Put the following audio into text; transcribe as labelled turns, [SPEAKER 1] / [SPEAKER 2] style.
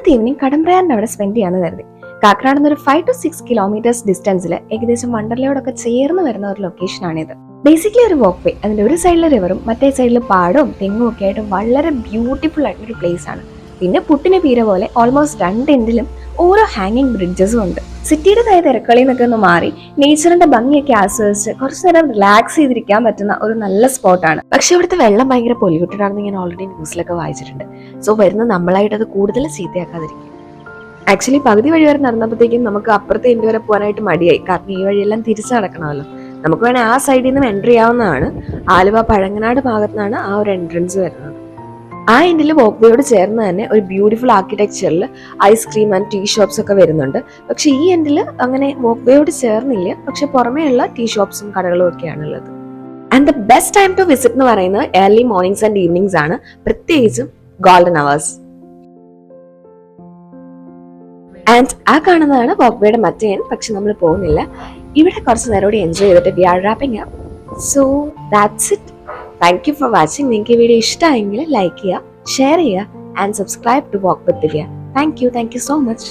[SPEAKER 1] ഇന്നത്തെ ഈവനിങ് കടമ്പ്രയാറിന്റെ അവിടെ സ്പെൻഡ് ചെയ്യാന്ന് കരുതി. കാക്കനാട് ഒരു 5 to 6 കിലോമീറ്റേഴ്സ് ഡിസ്റ്റൻസിൽ ഏകദേശം വണ്ടർലയോടൊക്കെ ചേർന്ന് വരുന്ന ഒരു ലൊക്കേഷൻ ആണിത്. ബേസിക്കലി ഒരു വാക്ക് വേ, അതിന്റെ ഒരു സൈഡിൽ റിവറും മറ്റേ സൈഡിൽ പാടവും തെങ്ങും ഒക്കെ ആയിട്ട് വളരെ ബ്യൂട്ടിഫുൾ ആയിട്ടൊരു പ്ലേസ് ആണ്. പിന്നെ പുട്ടിന് പീര പോലെ ഓൾമോസ്റ്റ് രണ്ട് എൻഡിലും ഓരോ ഹാങ്ങിങ് ബ്രിഡ്ജസും ഉണ്ട്. സിറ്റിയുടെ തായ തിരക്കളിൽ നിന്നൊക്കെ ഒന്ന് മാറി നേച്ചറിന്റെ ഭംഗിയൊക്കെ ആസ്വദിച്ച് കുറച്ചു നേരം റിലാക്സ് ചെയ്തിരിക്കാൻ പറ്റുന്ന ഒരു നല്ല സ്പോട്ടാണ്. പക്ഷെ ഇവിടുത്തെ വെള്ളം ഭയങ്കര പൊല്യൂട്ടഡ് ആണെന്ന് ഞാൻ ഓൾറെഡി ന്യൂസിലൊക്കെ വായിച്ചിട്ടുണ്ട്. സോ വരുന്ന നമ്മളായിട്ട് അത് കൂടുതൽ ചീത്തയാക്കാതിരിക്കും. ആക്ച്വലി പകുതി വഴി വരെ നടന്നപ്പോഴത്തേക്കും നമുക്ക് അപ്പുറത്തെ എൻഡ് വരെ പോകാനായിട്ട് മടിയായി. കാരണം ഈ വഴിയെല്ലാം തിരിച്ചു നടക്കണമല്ലോ. നമുക്ക് വേണേൽ ആ സൈഡിൽ നിന്നും എൻട്രി ചെയ്യാവുന്നതാണ്. ആലുവ പഴങ്ങനാട് ഭാഗത്തു നിന്നാണ് ആ ഒരു എൻട്രൻസ് വരുന്നത്. ആ എൻഡിൽ വോക്ക് വേയോട് ചേർന്ന് തന്നെ ഒരു ബ്യൂട്ടിഫുൾ ആർക്കിടെക്ചറിൽ ഐസ്ക്രീം ആൻഡ് ടീ ഷോപ്സ് ഒക്കെ വരുന്നുണ്ട്. പക്ഷെ ഈ എൻഡിൽ അങ്ങനെ വോക്ക് വേയോട് ചേർന്നില്ല. പക്ഷെ പുറമേയുള്ള ടീ ഷോപ്സും കടകളും ഒക്കെയാണ് ഉള്ളത്. And the best time to visit എന്ന് പറയുന്നത് ഏർലി മോർണിംഗ്സ് ആൻഡ് ഈവനിങ്സ് ആണ്, പ്രത്യേകിച്ചും ഗോൾഡൻ അവേഴ്സ്. ആൻഡ് ആ കാണുന്നതാണ് വോക്ക് വേയുടെ മറ്റേ എൻഡ്. പക്ഷെ നമ്മൾ പോകുന്നില്ല. ഇവിടെ കുറച്ച് നേരം കൂടി എൻജോയ് ചെയ്തിട്ട് we are wrapping up. So that's it. Thank you for watching. നിങ്ങൾക്ക് ഈ വീഡിയോ ഇഷ്ടമായെങ്കിൽ ലൈക്ക് ചെയ്യുക, ഷെയർ ചെയ്യുക and subscribe to walk with Divya. Thank you so much.